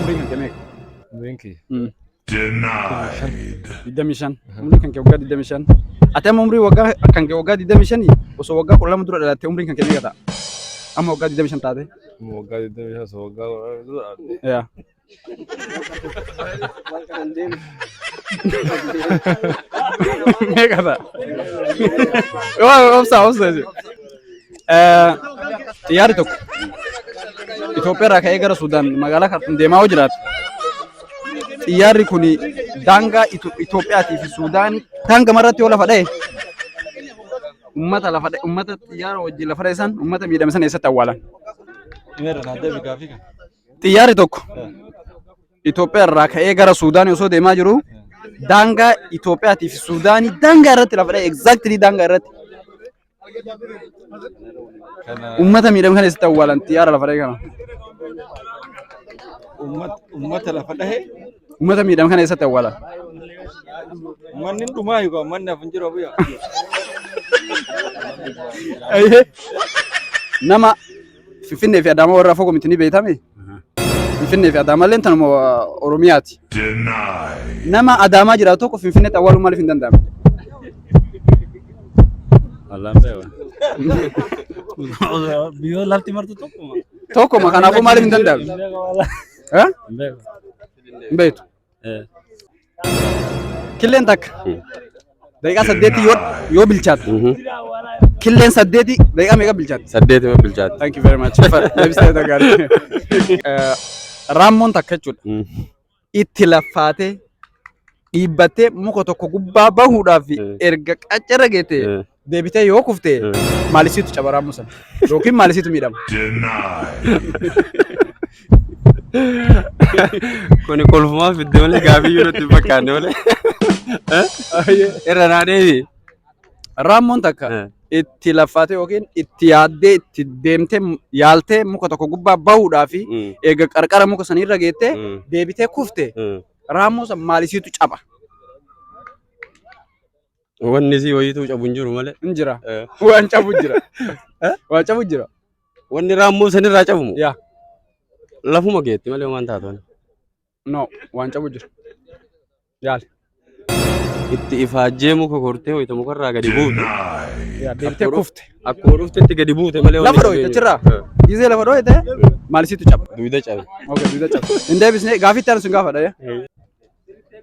umriin kan kee Winki. Denied. 25 umriin kan kee waggaa 25 ati amma umrii waggaa kan kee waggaa 25 osoo waggaa 12 dura dhalattee umriin kan kee meeqa ta'a amma waggaa 25 taate Moga di Indonesia soga. yaa meeqa ta'a obsa xiyyaarri tokko Itoophiyaa irraa ka'ee gara Sudaan magaalaa Khartoum deemaa yoo jiraatu xiyyaarri kun daangaa Itoophiyaatii fi Sudaanii daangaa marratti yoo lafa dha'e ummata xiyyaara wajjin lafa dha'e san ummata miidhame sana eessatti awwaalan. Xiyyaarri tokko Itoophiyaa irraa ka'ee gara Sudaanii osoo deemaa jiru daangaa Itoophiyaatii fi Sudaanii daangaa irratti lafa dha'e exactly daangaa irratti ummata miidhame kana eessatti awwaalan xiyyaara lafa dha'e kana. Ummata lafa dhahe Ummata miidhame kana eessatti awwaalan. manni dhumaa yookaan manni hafin jiru abuya. Nama Finfinnee fi Adaamaa warra fagoo miti ni beekame. Finfinnee fi Adaamaa illee tanuma Oromiyaati. Denied. Nama Adaamaa jiraatu tokko Finfinneetti awwaaluun maaliif hin danda'amne? Biyo lafti martu tokkuma. Tokkuma kanaafuu maaliif hin danda'amne? Hin beektu. Killeen takka daqiiqaa 8 yoo bilchaatte killeen 8 daqiiqaa meeqa bilchaatte? 8 ma bilchaate. Thank you very much. Deebisee gaarii. Raammoon takka jechuudha. Itti laffaatee dhiibbattee muka tokko gubbaa bahuudhaaf erga qaccara geete deebitee yoo kufte maalisiitu caba raammoo sana yookiin maalisiitu miidhama. Kuni kolfumaa fidde malee gaaffii yoo nutti fakkaanne malee. Irra naa deebi. Raammoon takka itti laffaatee yookiin itti yaaddee itti deemtee yaaltee muka tokko gubbaa bahuudhaaf eega qarqara muka sanirra geettee deebitee kufte raammoo san maalisiitu caba. Wanni si wayiitu cabu hin jiru malee. Hin jira. Waan cabu jira. Waan cabu jira. Wanni raammoo sanirraa cabumu. Yaa. Lafuma geetti malee waan taatuun. No, waan cabu jira. Yaali. Itti ifaajjee muka kortee wayita mukarraa gadi buute. Yaa deebitee kufte. Akkuma dhuftetti gadi buute malee Lafa dhooyte achirraa. Gizee lafa dhooyte maalisiitu caba. Duwida cabe. Okay, duwida caba. Hin deebisnee gaaffii itti aanu sun gaafadha.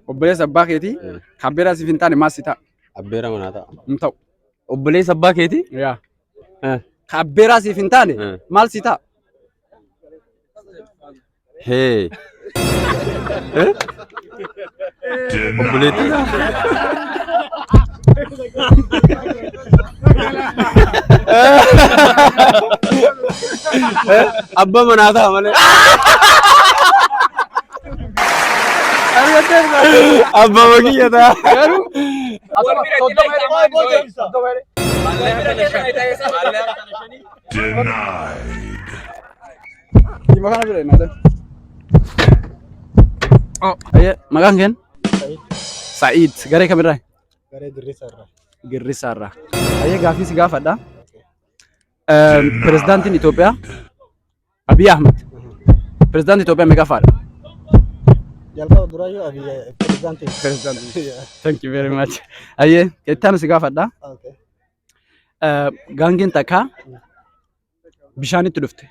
Obboleessa abbaa keetii kabbeeraa siif hin taane maal si ta'a? Abbeera manaa ta'a. Hin ta'u. Obboleessa abbaa keetii? Yaa. Kabbeeraa siif hin taane maal si ta'a? Hee. Obboleetti. Abbaa manaa ta'a malee. Abbaa makiyya ta'a. Denied. Oh, aye, maqaan keen? Sa'iid. Garee kamirraa? Garee dirriisarra. Girrisaarraa. Aye, gaaffii si gaafadha. Pirezidaantiin Itoophiyaa Abiy Ahmed. Pirezidaantiin Itoophiyaa meeqaffaadha? Jalqaba duraayyuu abiyya pirezidaantii. Pirezidaantii. Thank you very much. Aye, ittaanu si gaafadha. Okay. Gaangeen takka bishaanitti dhufte.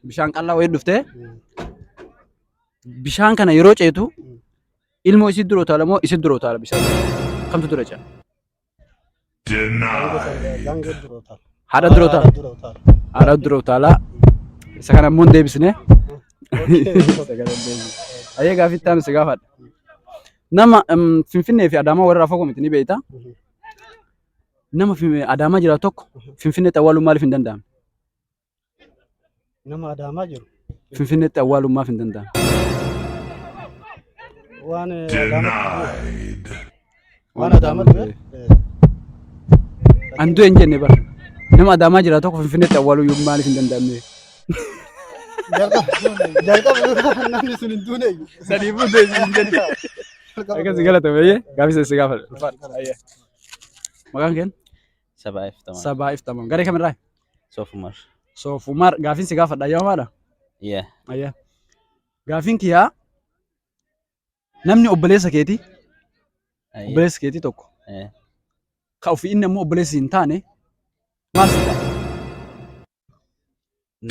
Bishaan qal'aa wayii dhufte. Bishaan kana yeroo ceetu ilmoo isii dura utaala moo isii dura utaala bishaan? Kamtu dura ce'a? Denied. Gaangee dura utaala. Haadha dura utaala. Dura utaala. Haadha dura utaala. Isa kana immoo hin deebisne. Ayyee gaaffii itti aanu si gaafadha. Nama Finfinnee fi Adaamaa warra fagoo miti ni beektaa? Nama Adaamaa jiraatu tokko Finfinneetti awwaaluun maaliif hin danda'amne? Nama Adaamaa jiru. Finfinneetti awwaaluun maaf hin danda'amne? Waan Denied. Adaamaa ture. Andu hin jenne bara. Nama Adaamaa jiraatu tokko Finfinneetti awwaaluun maaliif hin danda'amne? Jalqaba namni sun hin duune. Sadii fuutee hin jenne. Akkasii galatame ayyee gaaffii si gaafadha. Maqaan keen? Sabaa iftaman. Sabaa iftaman. Garee kamirraa? Soofumar. Soofumar. Gaaffii si gaafadha ayyamaadha? Yeah. Ayyee. Gaaffiin kiyyaa namni obboleessa keetii tokko ka ofii inni ammoo obboleessi hin taane maal si ta'a?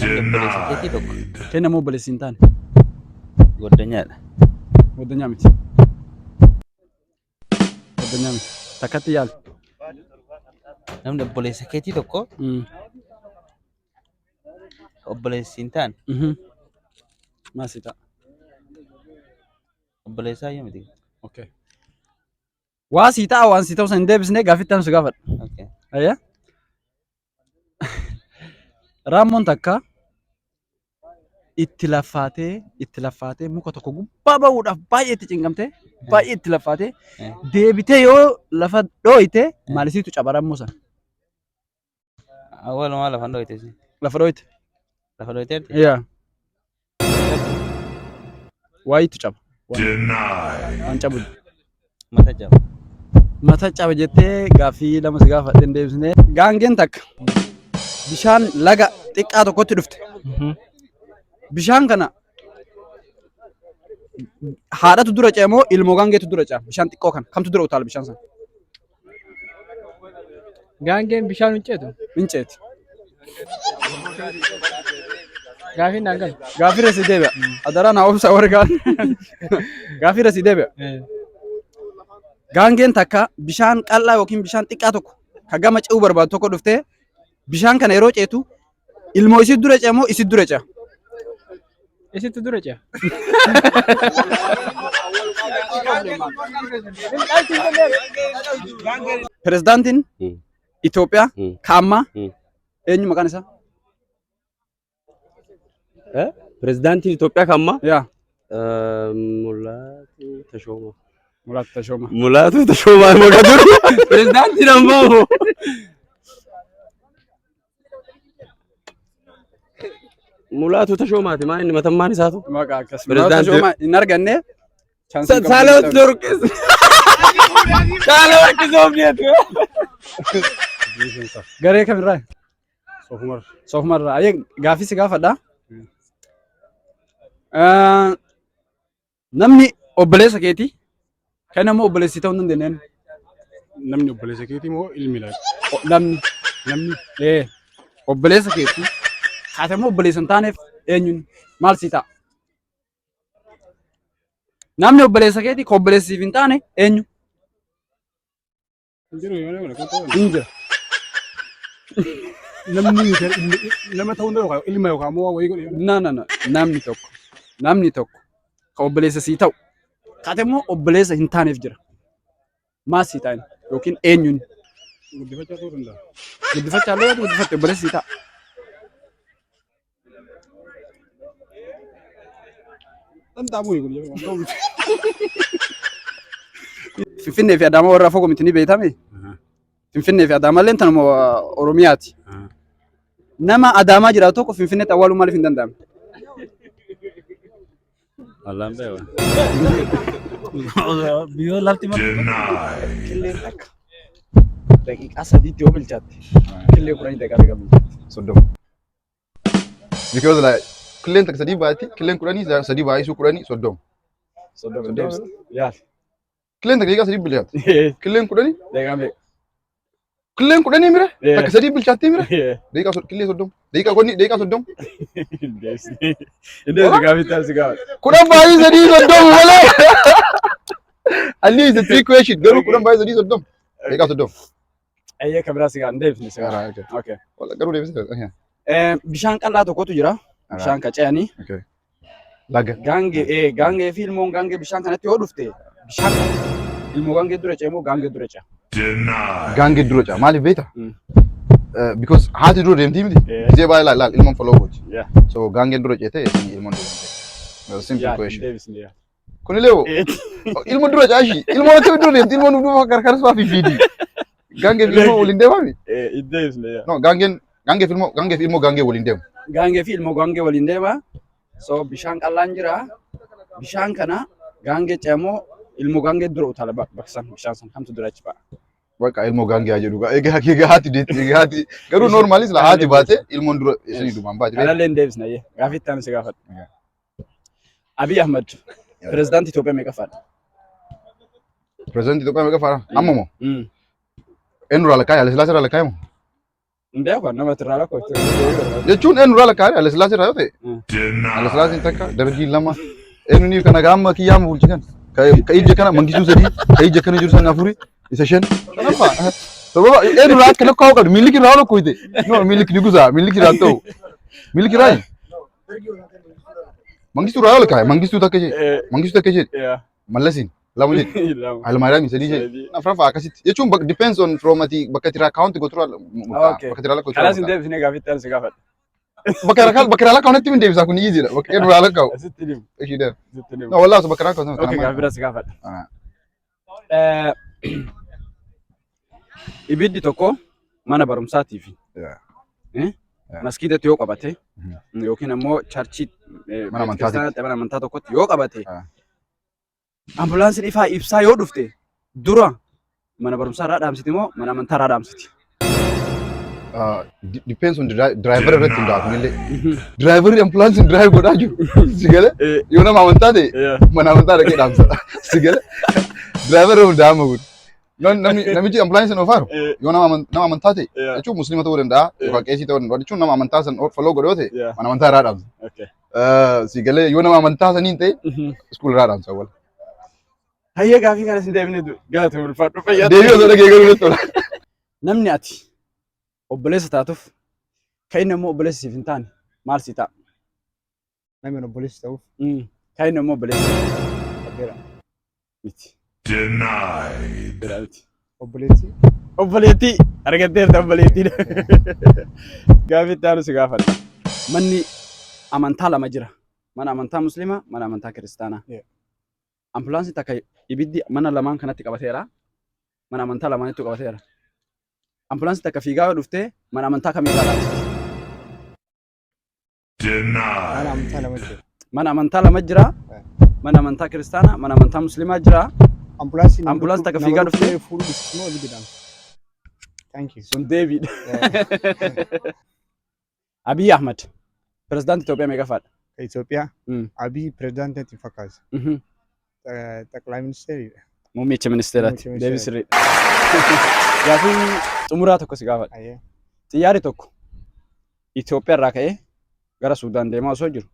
Namni obboleessa keetii tokko Kenna ammoo obboleessi hin taane goddanyaadha. goddanyaa miti. Goddanyaa miti. Takkatti yaali. Namni obboleessa keetii tokko obboleessi hin taane maal si ta'a? obboleessaa yoo miti. Okay. Waa si ta'a waan si ta'u san hin deebisnee gaaffitti aan si gaafadha. Okay. Ayya. Raammoon takka itti laffaatee muka tokko gubbaa ba'uudhaaf baay'ee itti cinqamtee baay'ee itti laffaatee deebitee yoo lafa dhooyite maalisiitu caba raammoo sana? Walumaa lafa dhooyte. Lafa dhooyite. Lafa dhooyteerti. Yaa. Waayitu caba. Denied. Waan cabu. Mata jaba. Mata caba jettee gaaffii lama si gaafadheen deebisnee. Gaangeen takka bishaan laga xiqqaa tokkotti dhufte. Bishaan kana haadhatu dura ce'e moo ilmoo gaangeetu dura ce'a? Bishaan xiqqoo kana kamtu dura utaala bishaan sana? Gaangeen bishaan hin ceetu. Hin ceeti. Gaafiin daangal. Gaaffii rasii deebi'a. Adaraa naa obsa wargaan. Gaaffii rasii deebi'a. Gaangeen takka bishaan qal'aa yookiin bishaan xiqqaa tokko ka gama ce'uu barbaadu tokko dhuftee bishaan kana yeroo ceetu ilmoo isit dura ce'a moo isit dura ce'a? Isitti dura ce'a. Pirezidaantiin Itoophiyaa ka ammaa eenyu maqaan isaa? Pirezidaantiin Itoophiyaa kan ammaa Yaa. Mulaatu Tashoomaa. Mulaatu Tashoomaa. Mulaatu Tashoomaa maqaa dura pirezidaantiin ammoo. Mulaatu Tashoomaati maa inni matammaan isaatu. Maqaa akkas. Mulaatu Tashoomaa hin arganne. Saalawatti Dorqis. Saalawatti Soofneetu. Garee kamirraa? Soofumar. Soofumarraa. Ayyee gaaffii si gaafadhaa. Namni obboleessa keetii kan ammoo obboleessi ta'uu hin dandeenyeen. Namni obboleessa keetii moo ilmi laata? Namni obboleessa keetii haati ammoo obboleessa hin taaneef eenyuun maal si ta'a? Namni obboleessa keetii ka obboleessiif hin taane eenyu? Hin jira. Nama ta'uu danda'u ilma yookaan moo wayii godhe. Namni tokko ka obboleessa sii ta'u haati ammoo obboleessa hin taaneef jira. Maal si ta'a yookiin eenyuun? Guddifachaa ta'uu danda'a. Guddifachaa illee guddifatte obboleessa sii ta'a. Finfinnee fi Adaamaa warra fagoo miti ni beekame. Finfinnee fi Adaamaa illee tanuma Oromiyaati. Nama Adaamaa jiraatu tokko Finfinneetti awwaaluu maaliif hin danda'amne? Wallaan beewa. Biyyoo lafti malee. Denied. Killeen takka. Daqiiqaa sadiitti yoo bilchaatte. Killee kudhanii daqiiqaa daqiiqaa bilchaatte. Soddoma. Because like killeen takka sadii baay'atti killeen kudhanii sadii baay'isuu kudhanii soddoma. Soddoma deebisa. Yaali. Killeen takka daqiiqaa sadii bilchaatti. Killeen kudhanii Daqiiqaa meeqa? killeen kudhanii mire takka sadii bilchaatti mire killee soddoma. Daqiiqaa soddoma. Indees gaafittaa si gaafata. Kudhan baay'ee sadii soddoma malee. At least the three question garuu kudhan baay'ee sadii soddoma. Daqiiqaa soddoma. Ayyee kabiraa si gaafata. Indees si gaafata. Okay. Wala garuu deebisee. Bishaan qal'aa tokkotu jira. Bishaan qaca'anii. Laga. Gaangee fi ilmoon gaangee bishaan kanatti yoo dhufte bishaan ilmoo gaangee dura ce'e moo gaangee dura ce'a? Denied. Gaangee dura ce'a maaliif beekta? Because haati dura deemtii miti. Gisee baay'ee laal ilmoon follow gooti. So gaangeen dura ceete ilmoon dura ceete. Simple question. Kunillee ilmoon dura ce'a ishii ilmoon akka dura deemti ilmoon duuba gargaarsuu fi fiidi. Gaangee fi ilmoo waliin deemami? No gaangee fi ilmoo gaangee waliin deemu. Gaangee fi ilmoo gaangee waliin deema. So bishaan qal'aan jira. Bishaan kana gaangee ce'e moo ilmoo gaangee dura utaala baksan bishaan san kamtu dura achi ba'a? Bakka ilmoo gaangee haa jedhu. Egaa haati deetti haati garuu normaalis la haati baate ilmoon dura isinii dhumaan baate. Alallee hin deebisna yee gaafii itti aanu si gaafadha. Abiy Ahmed pirezidaantii Itoophiyaa meeqaffaadha? President Itoophiyaa meeqa faana? Amma moo? Eenyu irraa lakkaa'e? Haile Sillaasee irraa lakkaa'e moo? Beeku nama irraa lakkoofte. Jechuun eenyu irraa lakkaa'e? Haile Sillaasee irraa yoo ta'e? Haile Sillaaseen takka dargii lama eenyu ni kana gaama kiyyaa ma bulchi kan? Ka ija kana mangisuu sadii ka ija kana jiru sana afuri isa shan. Sababa eenyu irraa akka lakkaa'u qabdu miiliki irraa lakkoofte. No miiliki ni guza miiliki irraa ta'u. Miiliki irraa mangistuu irraa lakkaa'e mangistuu takka jee mangistuu takka jee Mallasin lamu jee Almaariyaam sadii jee afrafa akkasitti jechuun depends on from ati bakka tiraa account gochuu bakka tiraa lakkoofte. Kanas hin deebisnee gaafitti ansi gaafadha. Bakka tiraa lakkaa'u min deebisa kun easy dha bakka eenyu irraa lakkaa'u. Asitti dimu. Eshi der. No wallahi so bakka tiraa lakkaa'u. Okay gaafira si gaafadha. Ibiddi tokko mana barumsaatiif maskiidatti yoo qabate yookiin ammoo charchii mana amantaa tokkotti yoo qabate ambulaansiin ifaa ibsaa yoo dhufte dura mana barumsaa irraa dhaamsiti moo mana amantaa irraa dhaamsiti? Depends on the driver irratti hundaa'a kunillee. Driverri ambulaansiin drive godhaa jiru si gale yoo nama amantaa ta'e mana amantaa dhaqee dhaamsa si gale driver hundaa'ama kun. Namichi ambulaansiin ofaaru yoo nama amantaa ta'e jechuun musliima ta'uu danda'a yookaan qeesii ta'uu danda'a jechuun nama amantaa san follow godhoo ta'e mana amantaa irraa dhaamsa. Si galee yoo nama amantaa saniin ta'e iskuul irraa dhaamsa wal. Hayyee gaafii kanas hin deebine gaafate ulfaadhu fayyaa. Deebii osoo dhagee garuu natti tola. Namni ati obboleessa taatuuf kan inni ammoo obboleessa siif hin taane maal si ta'a? Namni obboleessa ta'uuf kan inni ammoo obboleessa miti. Denied. obboleessi. Obboleettii argatteerta obboleettiidha. Gaafii taanu si gaafadha. Manni amantaa lama jira. Mana amantaa musliimaa, mana amantaa kiristaanaa. Ambulaansi takka ibiddi mana lamaan kanatti qabateera. Mana amantaa lamaanitti qabateera. Ambulaansi takka fiigaa yoo dhuftee mana amantaa kamiirraa dhaabsiti? Denied. Mana amantaa lama jira. Mana amantaa kiristaanaa, mana amantaa musliimaa jira. Ambulaansi takka fiigaa dhuftee fuudhu dhufti ibiddi. Thank you. Sun David. Abiy Ahmed. President Itoophiyaa meeqaffaadha? Itoophiyaa. Abiy pirezidaantii fakkaata. Xaqilaa ministeerii. Muummicha ministeeraati. Deebii sirriidha. Gaafiin xumuraa tokko si gaafadha. Xiyyaarri tokko Itoophiyaa irraa ka'ee gara Suudaan deemaa osoo jiru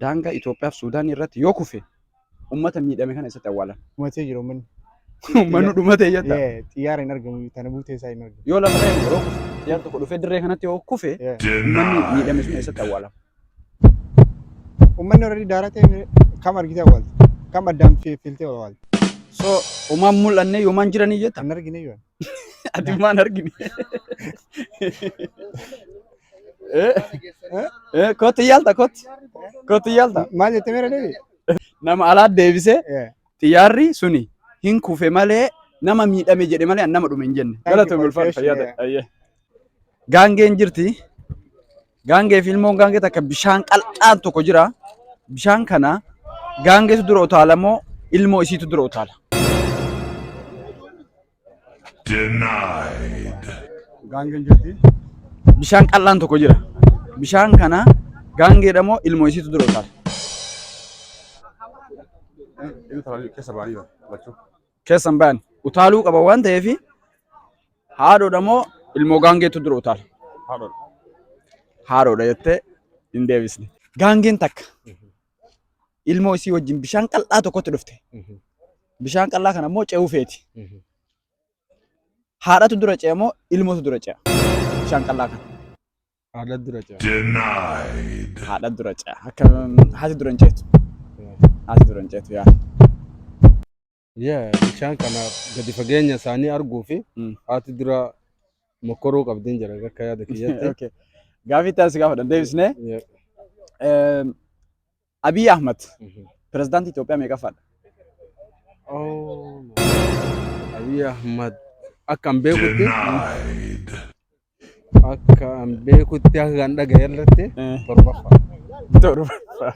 daangaa Itoophiyaa fi Suudaan irratti yoo kufe ummata miidhame kana eessatti awwaalan? Dhumatee jiru uummanni. Uummanni dhumatee jetta? Xiyyaara hin argamu tana buutee isaa hin argamu. Yoo lafa ta'e yeroo kufe xiyyaarri tokko dhufee dirree kanatti yoo kufe uummanni miidhame sun eessatti awwaalama? Uummanni warri daaraa ta'e kam argitee awwaalta? Kam addaan filtee awwaalta? So uumaan mul'annee yoomaan jiranii jetta? Hin argine yoo. Ati maan argine? Kooti yaalta kooti. Kooti yaalta. Maal jettee meera deebi? Nama alaa deebisee xiyyaarri suni hin kufe malee nama miidhame jedhe malee nama dhume hin jenne. Galatoomii ulfaatu fayyaada. Gaangeen jirti. Gaangee fi ilmoon gaangee takka bishaan qal'aan tokko jira. Bishaan kana gaangeetu dura utaala moo ilmoo isiitu dura utaala? Denied. Gaangeen jirti. Bishaan qal'aan tokko jira. Bishaan kana gaangeedha moo ilmoo isiitu dura utaala? Keessan ba'an utaaluu qaba waan ta'eef haadhoodha moo ilmoo gaangeetu dura utaala? Haadhoodha jettee hin deebisne. Gaangeen takka ilmoo isii wajjin bishaan qal'aa tokkotti dhufte. Bishaan qal'aa kana immoo ce'uu feeti. Haadhatu dura ce'a moo ilmootu dura ce'a? Bishaan qal'aa kana. Haadhatu dura ce'a. Denied. Haadhatu dura ce'a. Akka haati dura hin ceetu. Haati dura hin ceetu yaa. Bishaan kana gadi fageenya isaanii arguu fi haati dura mokoruu qabdiin jira akka yaada kiyyaatti. Gaafii taasisa gaafa deebisnee. Abiy Ahmed pirezidaantii Itoophiyaa meeqaffaadha? Abiy Ahmed akka hin beekutti Denied. akka hin beekutti akka hin dhagaye irratti torbaffaa. Torbaffaa.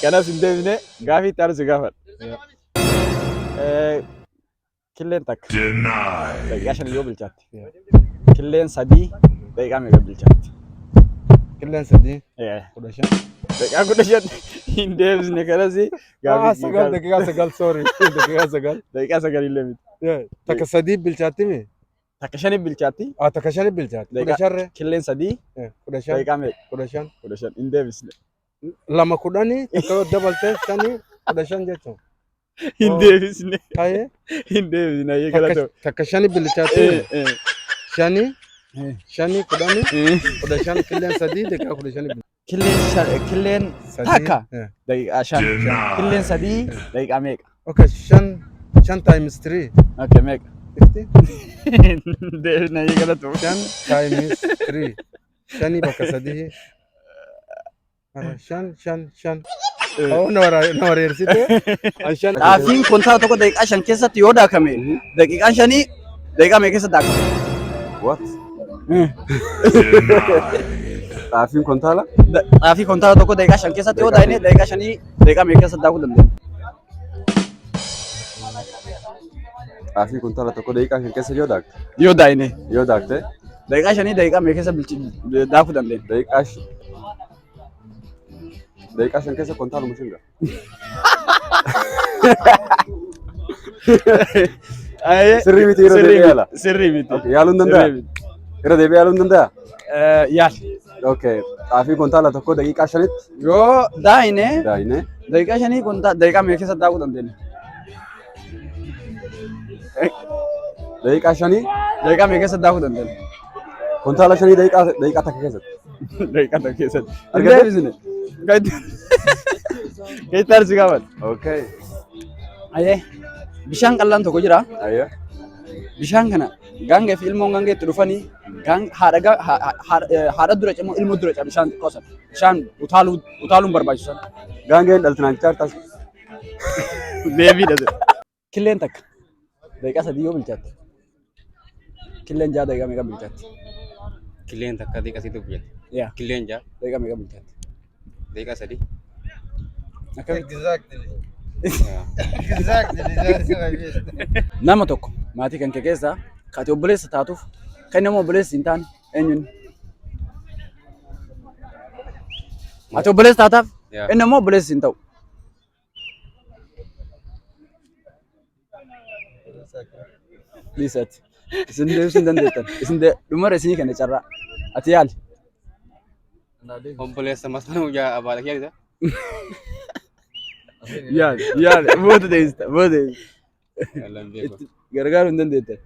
Kanas hin deebine gaafii taasisa gaafadha. Killeen takka Denied. daqiiqaa 5 yoo bilchaatti. Killeen 3 daqiiqaa meeqa bilchaatti? Killeen sadii Yeah. 15. Daqiiqaa 15 hin deebisne kanasi Sagal daqiiqaa sagal sorry daqiiqaa sagal. daqiiqaa 9 illee miti. Takka sadii bilchaatti mi? Takka 5 bilchaatti. Takka shanii bilchaatti. Daqiiqaa 15 killeen 3 15 daqiiqaa meeqa? 15 15 hin deebisne. lama kudhanii takka dabaltee shanii 15 jechuun. Hin deebisne. Haye Hin deebisne ayyee galata. takka shanii bilchaatti shanii shanii kudhanii 15 killeen sadii daqiiqaa 15. Killeen takka daqiiqaa 5 killeen 3 daqiiqaa meeqa? Okay, shan times 3. Okay, meeqa? 50. Deebisne ayyee galata. Shan times 3. Shanii bakka sadii. Shan. Oh, na wareersite. Xaafiin kontaa tokko daqiiqaa 5 keessatti yoo daakame daqiiqaan 5 daqiiqaa meeqa keessatti daakama? What? Denied. Xaafiin kontaala? Xaafii kontaa tokko daqiiqaa 5 keessatti yoo daakne daqiiqaa 5 daqiiqaa meeqa keessatti daakuu dandeenya? Xaafii kontaala tokko daqiiqaa 5 keessa yoo daakte? Yoo daakne Yoo daakte? daqiiqaa 5 daqiiqaa meeqa keessa daakuu dandeenya? Daqiiqaa 5 keessa kontaaluma shinga. Sirrii miti irra deebi'ee yaala. Sirrii miti. Yaaluun danda'a? Irra deebi'ee yaaluun danda'a? Yaal. Okay. Xaafii kontaala tokko daqiiqaa 5tti Yoo daakne daa'ine daqiiqaa 5 kontaa daqiiqaa meeqa keessatti daakuu dandeenya? daqiiqaa 5 Daqiiqaa meeqa keessatti daakuu dandeenya? kontaala 5 daqiiqaa takka keessatti. Daqiiqaa takka keessatti. Argatee? Deebisne. Keettaar si gaafata. Okay. Ayyee bishaan qallaan tokko jira. Ayya. Bishaan kana gaangee fi ilmoon gaangee itti dhufanii haadha dura cimoo ilmoo dura cimoo bishaan qosan. Bishaan utaaluun barbaachisan. Gaangeen dhaltinaan chaartas. Deebiidha. Killeen takka daqiiqaa 3 yoo bilchaatte. Killeen 6 daqiiqaa meeqa bilchaatti? Killeen takka daqiiqaa 8 bilchaatti. Yaa Killeen 6 daqiiqaa meeqa bilchaatti? daqiiqaa 3. Nama tokko maatii kan kee keessaa kati obboleessa taatuuf kan nama obboleessi hin taane eenyuun? Ati obboleessa taataaf inni immoo obboleessi hin ta'u. Liisatti. Isin deebisuu hin dandeettan. Isin dhumara isinii kenna carraa. Ati yaali. Obboleessa masanuu yaa abaala kiyyaa Yaali. Booda deebista. Gargaaruu hin dandeettan.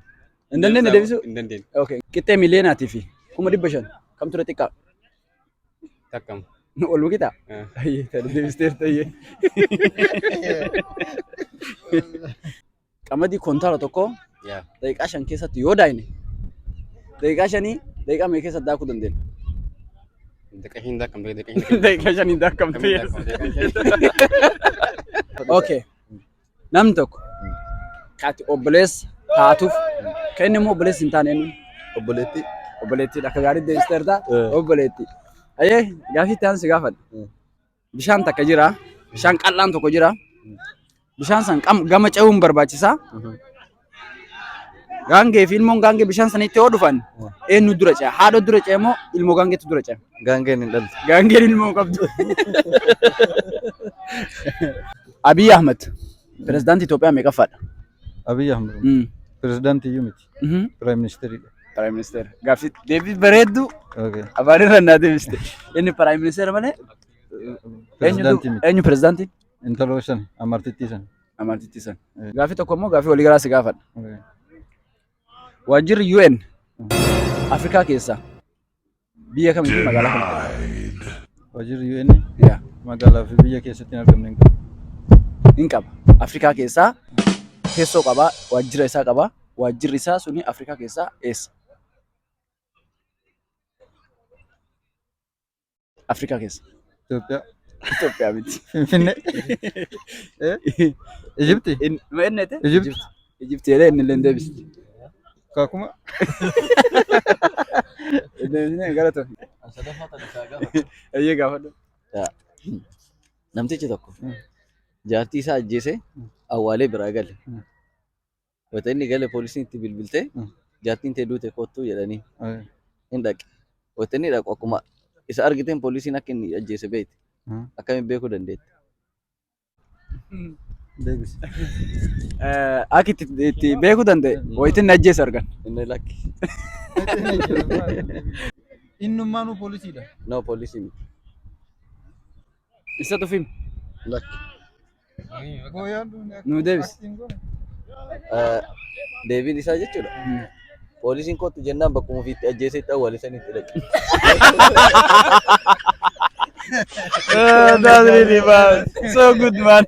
Hin dandeenye deebisuu? hin dandeenye. Okay. Qixxee miiliyeenaatii fi 500,000 kam ture xiqqaa? Takkam. Ol bukitaa? Ayyee tana deebisteef tayyee. Qamadii kontaala tokko Yaa. daqiiqaa 5 keessatti yoo daakne daqiiqaa 5 daqiiqaa meeqa keessatti daakuu dandeenya? Daqiiqaa hin daakam daqiiqaa hin Daqiiqaa 5 daakamte. Okay. Namni tokko kati obboleessa taatuuf kan inni immoo obboleessi hin taane eenyu? Obboleetti. Obboleettiidha. Akka gaarii deebisteerta obboleetti. Ayyee gaafii itti aansi gaafadha. Bishaan takka jira. Bishaan qal'aan tokko jira. Bishaan san gama ce'uun barbaachisaa. Gaangee fi ilmoon gaangee bishaan sanitti yoo dhufan eenyu dura ce'a? Haadha dura ce'a moo ilmoo gaangeetu dura ce'a? Gaangeen hin dhaltu. Gaangeen ilmoo qabdu. Abiy Ahmed pirezidaantii Itoophiyaa meeqaffaadha? Abiy Ahmed pirezidaantii iyyuu miti. Piraayim ministeriidha. Piraayim ministeera. Gaafii deebii bareedduu afaan irra naa deebiste. Inni piraayim ministeera malee Pirezidaantii miti. eenyu pirezidaantii? Intaloo shan amartittii san. Amartittii san. Gaafii tokko immoo gaafii walii garaa si gaafadha. Waajjirri UN Afrikaa keessaa biyya kamitti magaalaa kam qaba? Waajjirri UN Yaa magaalaa fi biyya keessatti hin argamne hin qabu. hin qaba. Afrikaa keessaa teessoo qaba, waajjira isaa qaba. Waajjirri isaa suni Afrikaa keessaa eessa? Afrikaa keessa. Itoophiyaa. Itoophiyaa miti. Finfinnee. Ijipti. Ma ennete? Ijipti. Ijipti jedhee inni illee deebiste. Kaakuma. Deebisnee galatoon. Ayyee gaafadhu. Namtichi tokko jaartii isaa ajjeesee awwaalee biraa gale. Wata inni gale poolisiin itti bilbiltee jaartiin tee duute kottuu jedhanii hin dhaqe. Wata inni dhaqu akkuma isa argiteen poolisiin akka inni ajjeese beekte. Akkamiin beekuu dandeetti? Deebisi. Akka itti beekuu danda'e wayitiin ajjeese argan. Inni lakki. Innummaanuu poolisiidha. No poolisii miti. Isa tufiim. Lakki. Nu deebis. Deebiin isaa jechuudha. Poolisiin kootu jennaan bakkuma ofiitti ajjeesetti awwaale sanitti dhaqe. That's really bad. So good, man.